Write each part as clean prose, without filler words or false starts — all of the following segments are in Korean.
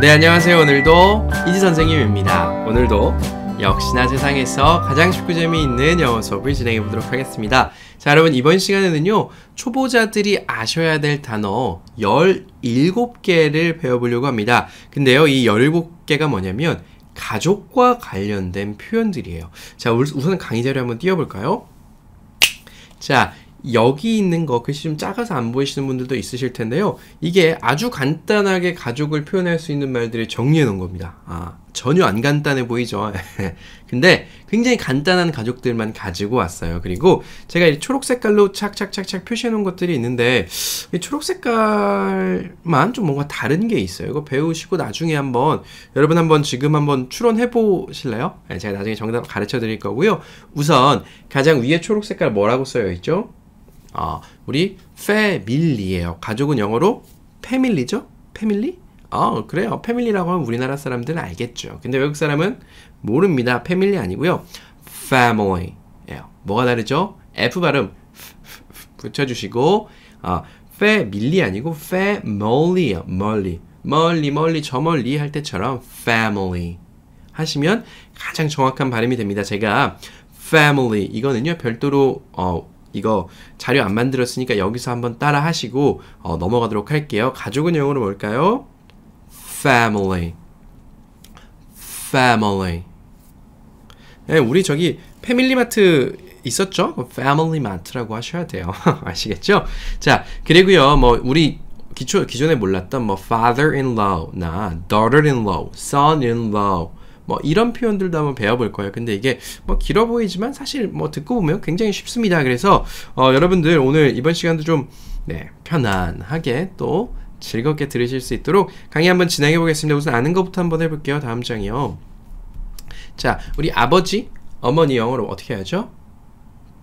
네, 안녕하세요. 오늘도 이지 선생님입니다. 오늘도 역시나 세상에서 가장 쉽고 재미있는 영어 수업을 진행해 보도록 하겠습니다. 자, 여러분 이번 시간에는요, 초보자들이 아셔야 될 단어 17개를 배워보려고 합니다. 근데요, 이 17개가 뭐냐면 가족과 관련된 표현들이에요. 자, 우선 강의 자료 한번 띄워볼까요? 자, 여기 있는 거 글씨 좀 작아서 안 보이시는 분들도 있으실 텐데요. 이게 아주 간단하게 가족을 표현할 수 있는 말들을 정리해 놓은 겁니다. 전혀 안 간단해 보이죠? 근데 굉장히 간단한 가족들만 가지고 왔어요. 그리고 제가 이 초록 색깔로 착착착착 표시해 놓은 것들이 있는데 이 초록 색깔만 좀 뭔가 다른 게 있어요. 이거 배우시고 나중에 여러분 한번 지금 한번 추론해 보실래요? 제가 나중에 정답 가르쳐 드릴 거고요. 우선 가장 위에 초록 색깔 뭐라고 써여 있죠? 우리 패밀리예요. 가족은 영어로 패밀리죠? 패밀리? 그래요. 패밀리라고 하면 우리나라 사람들은 알겠죠. 근데 외국 사람은 모릅니다. 패밀리 아니고요. family예요. 뭐가 다르죠? F 발음 붙여주시고 패밀리 아니고 family예요. 멀리 저 멀리 할 때처럼 family 하시면 가장 정확한 발음이 됩니다. 제가 family 이거는요 별도로 이거 자료 안 만들었으니까 여기서 한번 따라 하시고 넘어가도록 할게요. 가족은 영어로 뭘까요? Family. 네, 우리 저기 패밀리마트 있었죠? 패밀리마트라고 하셔야 돼요. 아시겠죠? 자, 그리고요, 우리 기존에 몰랐던 father-in-law나 daughter-in-law, son-in-law 이런 표현들도 한번 배워볼 거예요. 근데 이게 길어 보이지만 사실 듣고 보면 굉장히 쉽습니다. 그래서 여러분들 오늘 이번 시간도 좀 편안하게 또 즐겁게 들으실 수 있도록 강의 한번 진행해 보겠습니다. 우선 아는 것부터 한번 해볼게요. 다음 장이요. 자, 우리 아버지, 어머니 영어로 어떻게 하죠?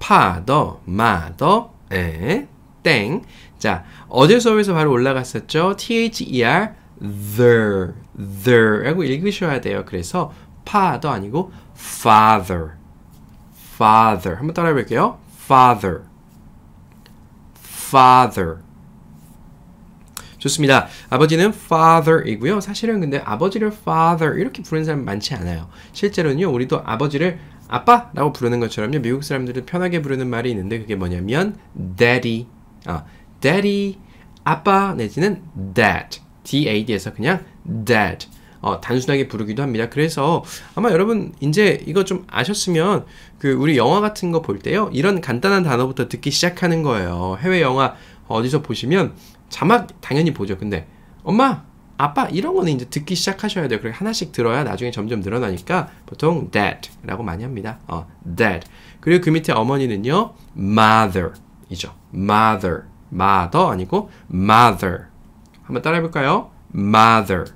father, mother, 땡. 자, 어제 수업에서 바로 올라갔었죠. THER, the 라고 읽으셔야 돼요. 그래서 father 아니고 father 한번 따라해 볼게요. father 좋습니다. 아버지는 father이고요. 사실은 근데 아버지를 father 이렇게 부르는 사람 많지 않아요. 실제로는요, 우리도 아버지를 아빠라고 부르는 것처럼요, 미국 사람들은 편하게 부르는 말이 있는데 그게 뭐냐면 daddy, daddy, 아빠 내지는 dad, dad에서 그냥 dad 단순하게 부르기도 합니다. 그래서 아마 여러분 이제 이거 좀 아셨으면 우리 영화 같은 거 볼 때요, 이런 간단한 단어부터 듣기 시작하는 거예요. 해외 영화 어디서 보시면 자막 당연히 보죠. 근데 엄마, 아빠 이런 거는 이제 듣기 시작하셔야 돼요. 그리고 하나씩 들어야 나중에 점점 늘어나니까 보통 dad라고 많이 합니다. dad. 그리고 그 밑에 어머니는요, mother이죠. mother 아니고 mother. 한번 따라해 볼까요? mother.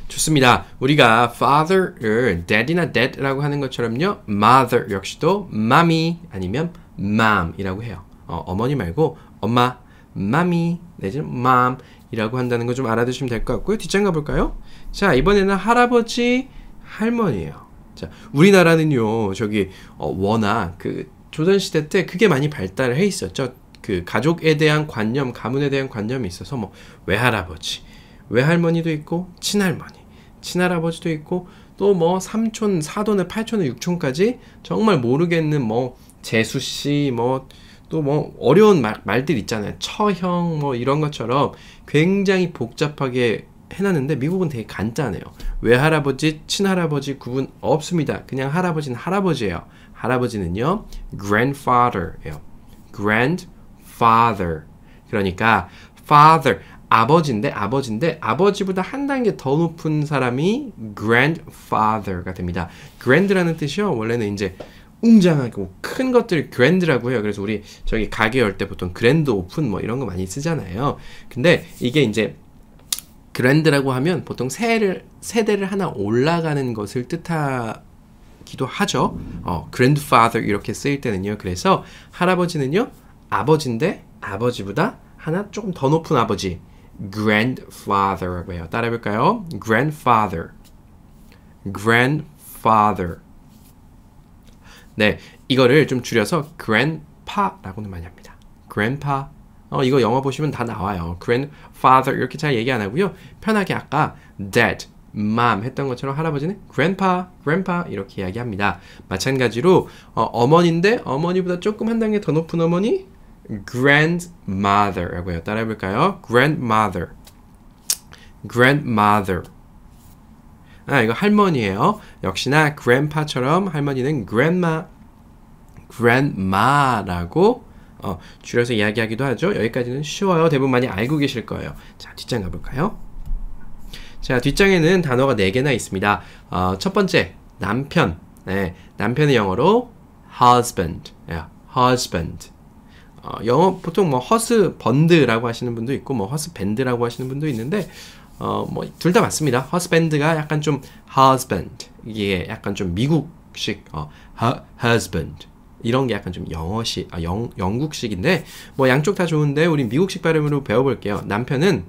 좋습니다. 우리가 father를 daddy나 dad라고 하는 것처럼요, mother 역시도 mommy 아니면 mom이라고 해요. 어머니 말고 엄마, mommy 내지는 mom이라고 한다는 거 좀 알아두시면 될 것 같고요. 뒷장 가볼까요? 자, 이번에는 할아버지, 할머니예요. 자, 우리나라는요, 워낙 조선시대 때 그게 많이 발달을 해 있었죠. 가족에 대한 관념, 가문에 대한 관념이 있어서 외할아버지, 외할머니도 있고 친할머니, 친할아버지도 있고 또 삼촌, 사돈을, 팔촌을, 육촌까지 정말 모르겠는 재수씨, 또 어려운 말들 있잖아요. 처형 이런 것처럼 굉장히 복잡하게 해놨는데 미국은 되게 간단해요. 외할아버지, 친할아버지 구분 없습니다. 그냥 할아버지는 할아버지예요. 할아버지는요, grandfather예요. grandfather. 그러니까 father, 아버지인데 아버지보다 한 단계 더 높은 사람이 grandfather가 됩니다. grand라는 뜻이요, 원래는 이제 웅장하고 큰 것들 grand라고 해요. 그래서 우리 가게 열 때 보통 grand open 이런 거 많이 쓰잖아요. 근데 이게 이제 grand라고 하면 보통 세대를 하나 올라가는 것을 뜻하기도 하죠. grandfather 이렇게 쓰일 때는요. 그래서 할아버지는요, 아버지인데 아버지보다 하나 조금 더 높은 아버지, grandfather라고 해요. 따라해볼까요? grandfather. 네, 이거를 좀 줄여서 grandpa라고는 많이 합니다. grandpa, 이거 영어 보시면 다 나와요. grandfather 이렇게 잘 얘기 안 하고요. 편하게 아까 dad, mom 했던 것처럼 할아버지는 grandpa 이렇게 이야기합니다. 마찬가지로 어머니인데 어머니보다 조금 한 단계 더 높은 어머니 grandmother라고 해요. 따라해볼까요? grandmother. 이거 할머니예요. 역시나 grandpa처럼 할머니는 grandma라고 줄여서 이야기하기도 하죠. 여기까지는 쉬워요. 대부분 많이 알고 계실 거예요. 자, 뒷장 가볼까요? 자, 뒷장에는 단어가 4개나 있습니다. 첫 번째, 남편. 네, 남편의 영어로 husband. husband. 영어 보통 뭐 husband라고 하시는 분도 있고 뭐 husband라고 하시는 분도 있는데 뭐 둘 다 맞습니다. husband가 약간 좀 husband 이게 약간 좀 미국식 husband 이런 게 약간 좀 영어식 영국식인데 뭐 양쪽 다 좋은데 우리 미국식 발음으로 배워볼게요. 남편은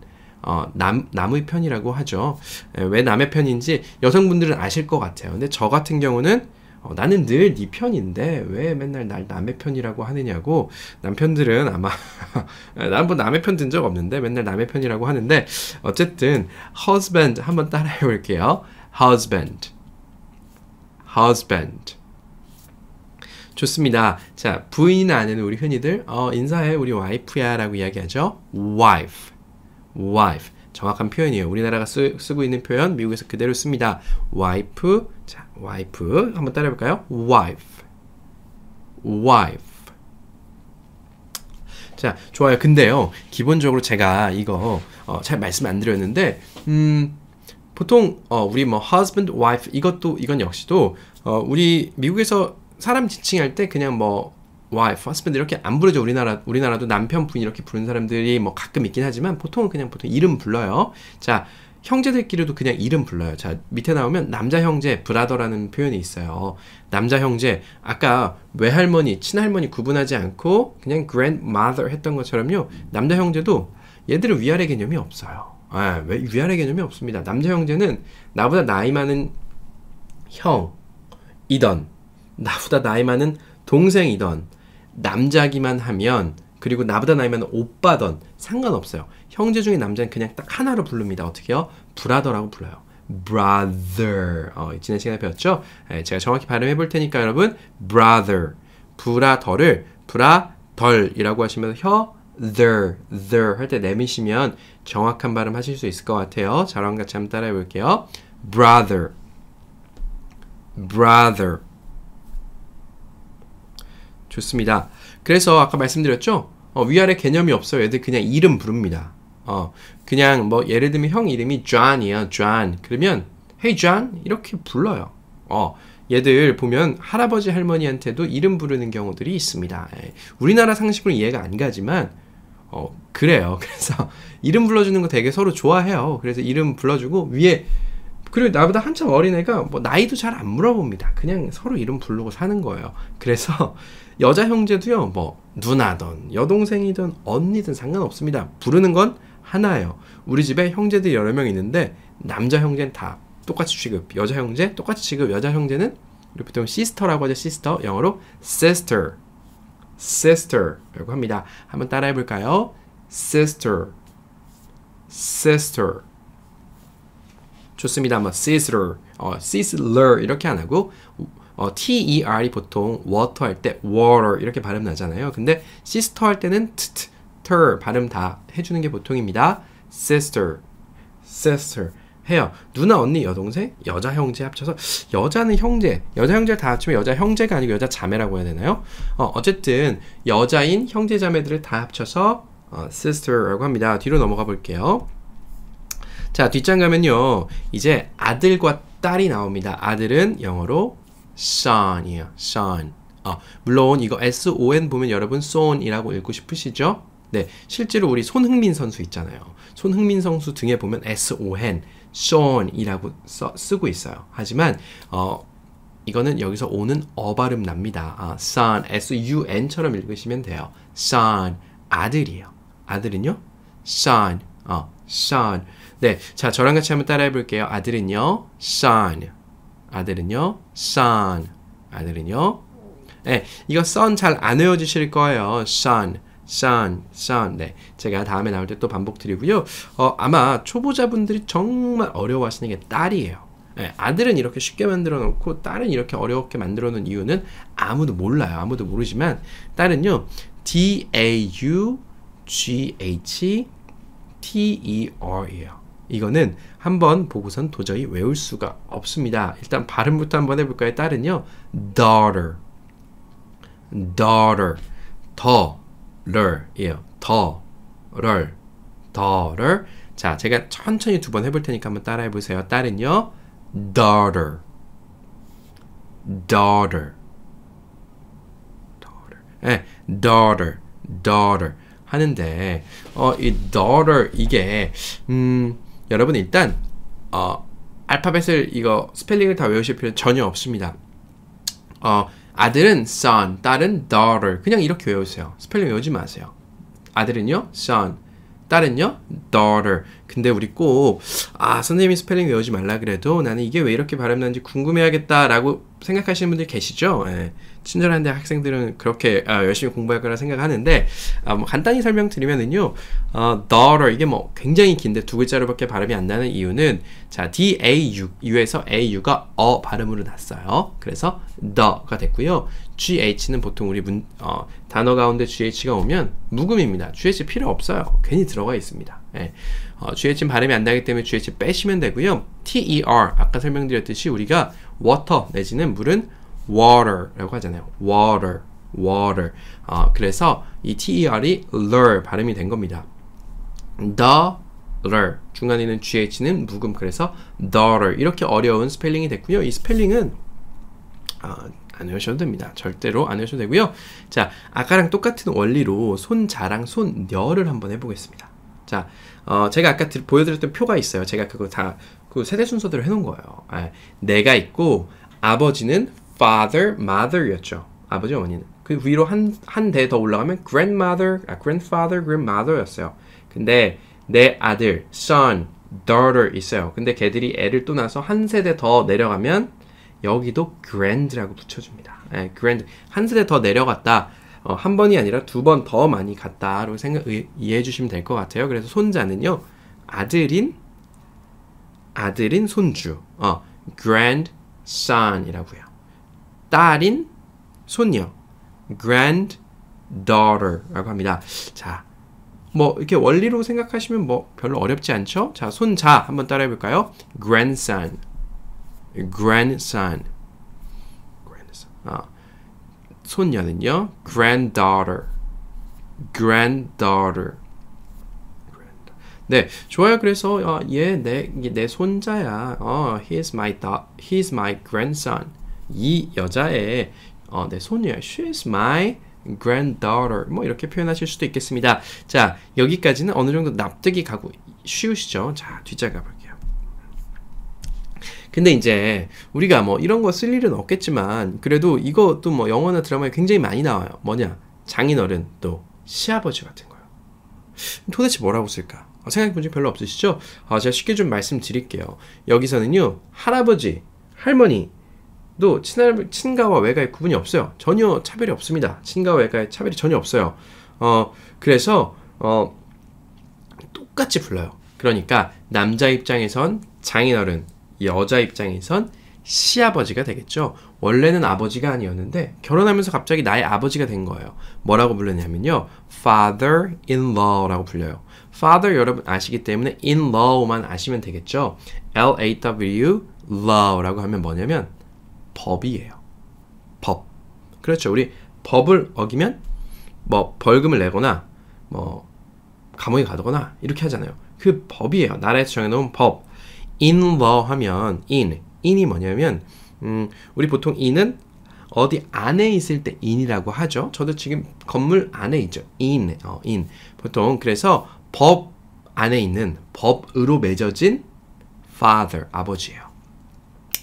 남의 편이라고 하죠. 왜 남의 편인지 여성분들은 아실 것 같아요. 근데 저 같은 경우는 나는 늘 네 편인데 왜 맨날 날 남의 편이라고 하느냐고. 남편들은 아마 난 뭐 남의 편 든 적 없는데 맨날 남의 편이라고 하는데 어쨌든 husband 한번 따라해 볼게요. husband. 좋습니다. 자, 부인이나 아내는 우리 흔히들 인사해 우리 와이프야 라고 이야기하죠. wife. 정확한 표현이에요. 우리나라가 쓰고 있는 표현 미국에서 그대로 씁니다. wife. 자, wife 한번 따라해볼까요? wife. 자, 좋아요. 근데요, 기본적으로 제가 이거 잘 말씀 안 드렸는데 보통 우리 뭐 husband, wife 이건 역시도 우리 미국에서 사람 지칭할 때 그냥 뭐 wife, husband 이렇게 안 부르죠. 우리나라도 남편, 부인 이렇게 부르는 사람들이 뭐 가끔 있긴 하지만 보통 이름 불러요. 자, 형제들끼리도 그냥 이름 불러요. 자, 밑에 나오면 남자 형제, 브라더라는 표현이 있어요. 남자 형제, 아까 외할머니, 친할머니 구분하지 않고 그냥 grandmother 했던 것처럼요. 남자 형제도 얘들은 위아래 개념이 없어요. 왜 위아래 개념이 없습니다. 남자 형제는 나보다 나이 많은 형이던 나보다 나이 많은 동생이던 남자기만 하면 그리고 나보다 나이 많은 오빠던 상관없어요. 형제 중에 남자는 그냥 딱 하나로 부릅니다. 어떻게요? 브라더라고 불러요. brother. 지난 시간에 배웠죠? 제가 정확히 발음해 볼 테니까 여러분 brother. 브라더를 브라덜이라고 하시면서 the 할 때 내미시면 정확한 발음 하실 수 있을 것 같아요. 저랑 같이 한번 따라해 볼게요. brother. 좋습니다. 그래서 아까 말씀드렸죠? 위아래 개념이 없어요. 얘들 그냥 이름 부릅니다. 그냥 뭐 예를 들면 형 이름이 John이야. John. 그러면 Hey John 이렇게 불러요. 얘들 보면 할아버지 할머니한테도 이름 부르는 경우들이 있습니다. 우리나라 상식으로 이해가 안 가지만 그래요. 그래서 이름 불러주는 거 되게 서로 좋아해요. 그래서 이름 불러주고 위에 그리고 나보다 한참 어린 애가 뭐 나이도 잘 안 물어봅니다. 그냥 서로 이름 부르고 사는 거예요. 그래서 여자 형제도요, 뭐 누나든 여동생이든 언니든 상관없습니다. 부르는 건 하나예요. 우리 집에 형제들이 여러 명 있는데 남자 형제는 다 똑같이 취급, 여자 형제 똑같이 취급. 여자 형제는 우리 보통 sister라고 하죠. sister 영어로 sister라고 합니다. 한번 따라해 볼까요? sister. 좋습니다. 뭐 sister, sister 이렇게 안 하고 ter이 보통 water 할 때 water 이렇게 발음 나잖아요. 근데 sister 할 때는 ter 발음 다 해주는 게 보통입니다. sister 해요. 누나, 언니, 여동생, 여자 형제 합쳐서 여자는 형제, 여자 형제를 다 합치면 여자 형제가 아니고 여자 자매라고 해야 되나요? 어쨌든 여자인 형제 자매들을 다 합쳐서 sister라고 합니다. 뒤로 넘어가 볼게요. 자, 뒷장 가면요. 이제 아들과 딸이 나옵니다. 아들은 영어로 son이에요. son. 물론 이거 son 보면 여러분 son이라고 읽고 싶으시죠? 네, 실제로 우리 손흥민 선수 있잖아요. 손흥민 선수 등에 보면 son이라고 쓰고 있어요. 하지만 이거는 여기서 오는 발음 납니다. son, sun처럼 읽으시면 돼요. son, 아들이에요. 아들은요? son, son. 네, 자, 저랑 같이 한번 따라해 볼게요. 아들은요, son. 아들은요, son. 아들은요. 네, 이거 son 잘 안 외워주실 거예요. son. son. 네, 제가 다음에 나올 때 또 반복드리고요. 아마 초보자분들이 정말 어려워하시는 게 딸이에요. 네, 아들은 이렇게 쉽게 만들어 놓고 딸은 이렇게 어렵게 만들어 놓은 이유는 아무도 몰라요. 아무도 모르지만 딸은요, DAUGHTER이에요. 이거는 한번 보고선 도저히 외울 수가 없습니다. 일단 발음부터 한번 해볼까요? 딸은요, daughter. daughter이에요. daughter. 자, 제가 천천히 두 번 해볼 테니까 한번 따라해 보세요. 딸은요, daughter. 네, daughter 하는데 이 daughter 이게 여러분 일단 알파벳을 이거 스펠링을 다 외우실 필요 전혀 없습니다. 아들은 son, 딸은 daughter. 그냥 이렇게 외우세요. 스펠링 외우지 마세요. 아들은요, son. 딸은요, daughter. 근데 우리 꼭 선생님이 스펠링 외우지 말라 그래도 나는 이게 왜 이렇게 발음나는지 궁금해하겠다라고 생각하시는 분들 계시죠? 예. 친절한데 학생들은 그렇게 열심히 공부할 거라 생각하는데 뭐 간단히 설명드리면은요, daughter 이게 뭐 굉장히 긴데 두 글자로밖에 발음이 안 나는 이유는 자, DAU에서 AU가 발음으로 났어요. 그래서 the가 됐고요. GH는 보통 우리 단어 가운데 GH가 오면 묵음입니다. GH 필요 없어요. 괜히 들어가 있습니다. 예. GH는 발음이 안 나기 때문에 GH 빼시면 되고요. TER 아까 설명드렸듯이 우리가 water 내지는 물은 water라고 하잖아요. water. 그래서 이 TER이 ler 발음이 된 겁니다. daughter 중간에 있는 GH는 묵음. 그래서 daughter 이렇게 어려운 스펠링이 됐고요. 이 스펠링은 안 외우셔도 됩니다. 절대로 안 외우셔도 되고요. 자, 아까랑 똑같은 원리로 손자랑 손녀를 한번 해보겠습니다. 자, 제가 아까 보여드렸던 표가 있어요. 제가 그거 다 그 세대 순서대로 해놓은 거예요. 내가 있고 아버지는 father, mother였죠. 아버지, 어머니는. 그 위로 한 대 더 올라가면 grandfather, grandmother였어요. 근데 내 아들, son, daughter 있어요. 근데 걔들이 애를 또 낳아서 한 세대 더 내려가면 여기도 grand라고 붙여줍니다. grand. 한 세대 더 내려갔다. 한 번이 아니라 두 번 더 많이 갔다라고 이해해 주시면 될 것 같아요. 그래서 손자는요, 아들인 손주, grandson이라고요. 딸인 손녀, granddaughter라고 합니다. 자, 뭐 이렇게 원리로 생각하시면 뭐 별로 어렵지 않죠? 자, 손자 한번 따라해 볼까요? grandson. 손녀는요, granddaughter. 네, 좋아요. 그래서 얘 내 손자야. he's my grandson. 이 여자의 내 손녀야. She's my granddaughter. 뭐 이렇게 표현하실 수도 있겠습니다. 자, 여기까지는 어느 정도 납득이 가고 쉬우시죠? 자, 뒷장 가볼게요. 근데 이제 우리가 뭐 이런 거 쓸 일은 없겠지만 그래도 이것도 뭐 영화나 드라마에 굉장히 많이 나와요. 뭐냐? 장인어른 또 시아버지 같은 거요. 도대체 뭐라고 쓸까? 생각해본 적 별로 없으시죠? 제가 쉽게 좀 말씀드릴게요. 여기서는요, 할아버지, 할머니도 친가와 외가의 구분이 없어요. 전혀 차별이 없습니다. 친가와 외가의 차별이 전혀 없어요. 그래서 똑같이 불러요. 그러니까 남자 입장에선 장인어른, 여자 입장에선 시아버지가 되겠죠. 원래는 아버지가 아니었는데 결혼하면서 갑자기 나의 아버지가 된 거예요. 뭐라고 불렀냐면요, father-in-law라고 불려요. father 여러분 아시기 때문에 in-law만 아시면 되겠죠. L-A-W, law라고 하면 뭐냐면 법이에요. 법. 그렇죠. 우리 법을 어기면 뭐 벌금을 내거나 뭐 감옥에 가거나 이렇게 하잖아요. 그 법이에요. 나라에서 정해놓은 법. in-law 하면 in이 뭐냐면 우리 보통 in은 어디 안에 있을 때 in이라고 하죠. 저도 지금 건물 안에 있죠. in. 보통 그래서 법 안에 있는, 법으로 맺어진 father, 아버지예요.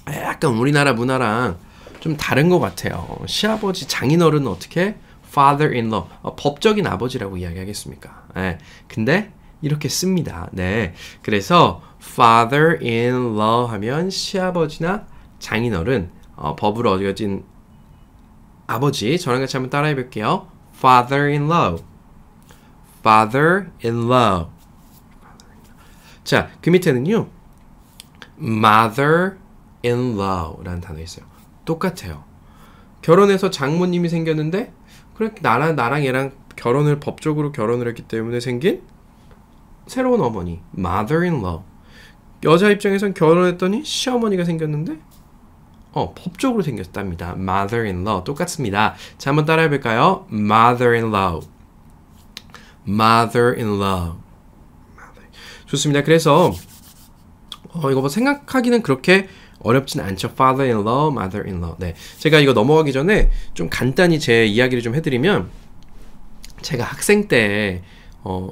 약간 우리나라 문화랑 좀 다른 것 같아요. 시아버지, 장인어른은 어떻게? father-in-law, 법적인 아버지라고 이야기하겠습니까? 근데 이렇게 씁니다. 네, 그래서 father-in-law 하면 시아버지나 장인어른, 법으로 얻어진 아버지. 저랑 같이 한번 따라해 볼게요. father-in-law, father-in-law. 자, 그 밑에는요. mother-in-law라는 단어 있어요. 똑같아요. 결혼해서 장모님이 생겼는데 그래 나랑 얘랑 법적으로 결혼을 했기 때문에 생긴 새로운 어머니, mother-in-law. 여자 입장에선 결혼했더니 시어머니가 생겼는데 법적으로 생겼답니다. mother-in-law 똑같습니다. 자, 한번 따라해볼까요? mother-in-law, mother-in-law. 좋습니다. 그래서 이거 뭐 생각하기는 그렇게 어렵진 않죠. father-in-law, mother-in-law. 네, 제가 이거 넘어가기 전에 좀 간단히 제 이야기를 좀 해드리면, 제가 학생 때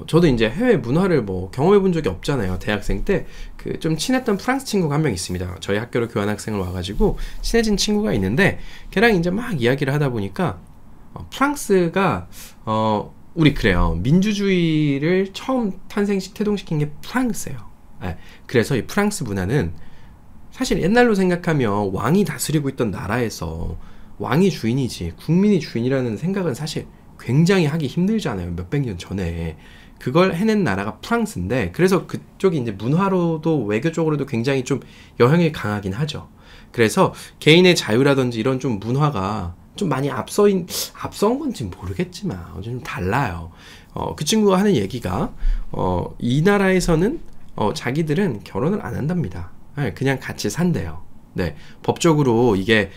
저도 이제 해외 문화를 뭐 경험해 본 적이 없잖아요. 대학생 때 그 좀 친했던 프랑스 친구가 한 명 있습니다. 저희 학교로 교환학생을 와가지고 친해진 친구가 있는데, 걔랑 이제 막 이야기를 하다 보니까 프랑스가 우리 그래요. 민주주의를 처음 태동시킨 게 프랑스예요. 네, 그래서 이 프랑스 문화는 사실 옛날로 생각하면 왕이 다스리고 있던 나라에서 왕이 주인이지 국민이 주인이라는 생각은 사실 굉장히 하기 힘들잖아요. 몇백 년 전에. 그걸 해낸 나라가 프랑스인데, 그래서 그쪽이 이제 문화로도 외교적으로도 굉장히 좀 영향이 강하긴 하죠. 그래서 개인의 자유라든지 이런 좀 문화가 좀 많이 앞선 건지 모르겠지만 좀 달라요. 그 친구가 하는 얘기가 이 나라에서는 자기들은 결혼을 안 한답니다. 네, 그냥 같이 산대요. 네, 법적으로 이게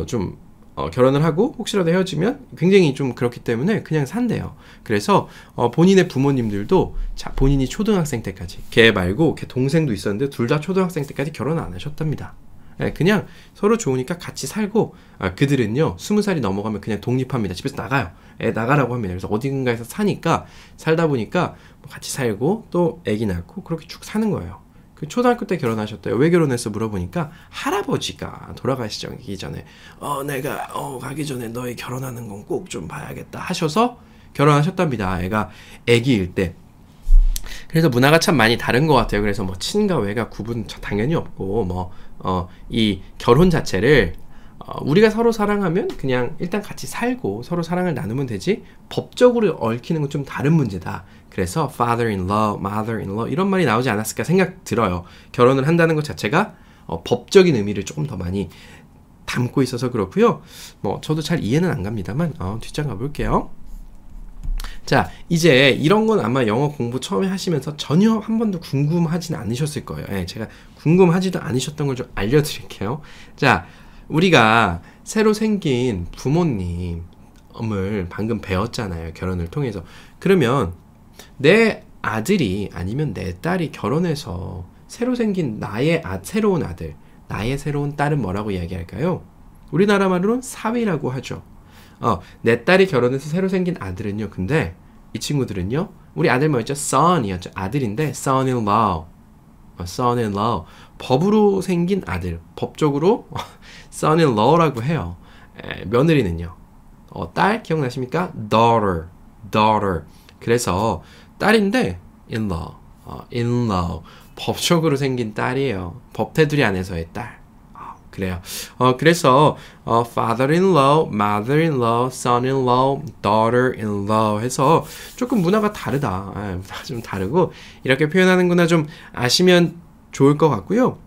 좀 결혼을 하고 혹시라도 헤어지면 굉장히 좀 그렇기 때문에 그냥 산대요. 그래서 본인의 부모님들도 본인이 초등학생 때까지, 걔 말고 걔 동생도 있었는데 둘 다 초등학생 때까지 결혼 안 하셨답니다. 네, 그냥 서로 좋으니까 같이 살고, 그들은요 20살이 넘어가면 그냥 독립합니다. 집에서 나가요. 나가라고 합니다. 그래서 어딘가에서 살다 보니까 같이 살고 또 애기 낳고 그렇게 쭉 사는 거예요. 그 초등학교 때 결혼하셨대요. 왜 결혼했어 물어보니까 할아버지가 돌아가시기 전에 내가 가기 전에 너희 결혼하는 건 꼭 좀 봐야겠다 하셔서 결혼하셨답니다. 애가 애기일 때. 그래서 문화가 참 많이 다른 것 같아요. 그래서 뭐 친과 외가 구분 당연히 없고, 이 결혼 자체를 우리가 서로 사랑하면 그냥 일단 같이 살고 서로 사랑을 나누면 되지, 법적으로 얽히는 건 좀 다른 문제다. 그래서 father-in-law, mother-in-law 이런 말이 나오지 않았을까 생각 들어요. 결혼을 한다는 것 자체가 법적인 의미를 조금 더 많이 담고 있어서 그렇고요. 저도 잘 이해는 안 갑니다만 뒷장 가볼게요. 자, 이제 이런 건 아마 영어 공부 처음에 하시면서 전혀 한 번도 궁금하지는 않으셨을 거예요. 제가 궁금하지도 않으셨던 걸 좀 알려드릴게요. 자, 우리가 새로 생긴 부모님을 방금 배웠잖아요. 결혼을 통해서. 그러면 내 아들이 아니면 내 딸이 결혼해서 새로 생긴 나의 새로운 아들, 나의 새로운 딸은 뭐라고 이야기할까요? 우리나라 말로는 사위라고 하죠. 내 딸이 결혼해서 새로 생긴 아들은요. 근데 이 친구들은요. 우리 아들 뭐였죠? son이었죠. 아들인데 son-in-law. son-in-law. 법으로 생긴 아들. 법적으로 son-in-law라고 해요. 며느리는요. 딸 기억나십니까? daughter. 그래서 딸인데 in-law. in-law. 법적으로 생긴 딸이에요. 법 테두리 안에서의 딸. 그래요. 그래서 father-in-law, mother-in-law, son-in-law, daughter-in-law 해서 조금 문화가 다르다. 문화가 좀 다르고 이렇게 표현하는구나 좀 아시면 좋을 것 같고요.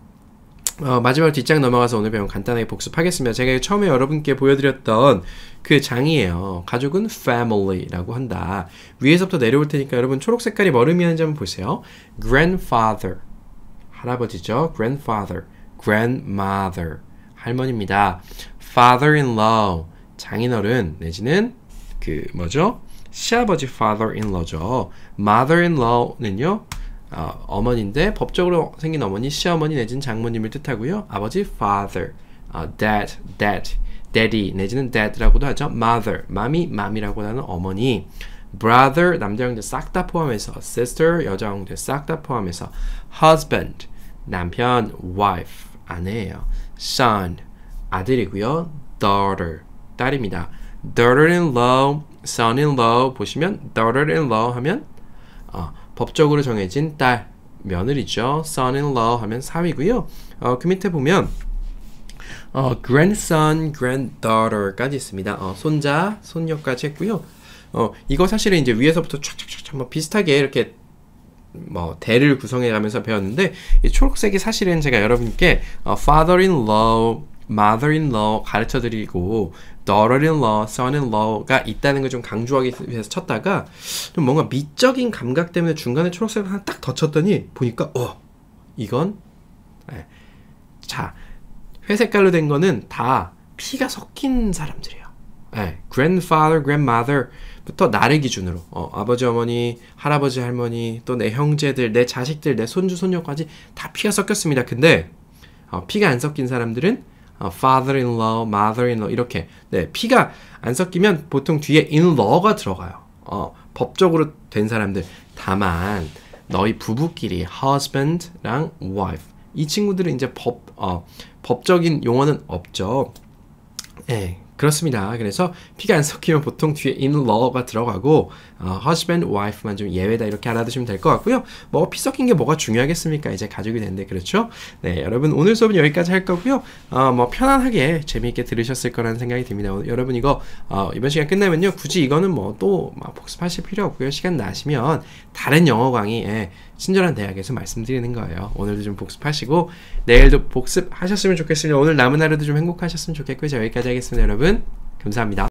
마지막으로 뒷장 넘어가서 오늘 배운 간단하게 복습하겠습니다. 제가 처음에 여러분께 보여드렸던 그 장이에요. 가족은 family라고 한다. 위에서부터 내려올 테니까 여러분 초록 색깔이 뭘 의미하는지 한번 보세요. grandfather, 할아버지죠. grandfather, grandmother, 할머니입니다. father-in-law, 장인어른 내지는 그 뭐죠? 시아버지 father-in-law죠. mother-in-law는요. 어머니인데 법적으로 생긴 어머니, 시어머니 내지는 장모님을 뜻하고요. 아버지 father, daddy 내지는 dad라고도 하죠. mother, 맘이라고 하는 어머니, brother, 남자 형제 싹 다 포함해서, sister, 여자 형제 싹 다 포함해서, husband, 남편, wife, 아내예요. son, 아들이고요. daughter, 딸입니다. daughter-in-law, son-in-law 보시면 daughter-in-law 하면 법적으로 정해진 딸, 며느리죠. son-in-law 하면 사위고요. 그 밑에 보면 grandson, granddaughter까지 있습니다. 손자, 손녀까지 했고요. 이거 사실은 이제 위에서부터 촥촥촥 뭐 비슷하게 이렇게 뭐 대를 구성해 가면서 배웠는데 이 초록색이 사실은 제가 여러분께 father-in-law, mother-in-law 가르쳐 드리고 daughter-in-law, son-in-law가 있다는 걸 좀 강조하기 위해서 쳤다가 좀 뭔가 미적인 감각 때문에 중간에 초록색을 하나 딱 더 쳤더니 보니까 이건 자, 회색깔로 된 거는 다 피가 섞인 사람들이에요. grandfather, grandmother부터 나를 기준으로 아버지, 어머니, 할아버지, 할머니, 또 내 형제들, 내 자식들, 내 손주, 손녀까지 다 피가 섞였습니다. 근데 피가 안 섞인 사람들은 father-in-law, mother-in-law 이렇게 피가 안 섞이면 보통 뒤에 in-law가 들어가요. 법적으로 된 사람들. 다만 너희 부부끼리 husband랑 wife 이 친구들은 이제 법적인 용어는 없죠. 그렇습니다. 그래서 피가 안 섞이면 보통 뒤에 in-law가 들어가고 husband, wife만 좀 예외다 이렇게 알아두시면 될 것 같고요. 뭐 피 섞인 게 뭐가 중요하겠습니까? 이제 가족이 됐는데 그렇죠? 네, 여러분 오늘 수업은 여기까지 할 거고요. 뭐 편안하게 재미있게 들으셨을 거라는 생각이 듭니다. 여러분 이거 이번 시간 끝나면요. 굳이 이거는 뭐 또 복습하실 필요 없고요. 시간 나시면 다른 영어 강의 친절한 대학에서 말씀드리는 거예요. 오늘도 좀 복습하시고 내일도 복습하셨으면 좋겠습니다. 오늘 남은 하루도 좀 행복하셨으면 좋겠고요. 자, 여기까지 하겠습니다. 여러분 감사합니다.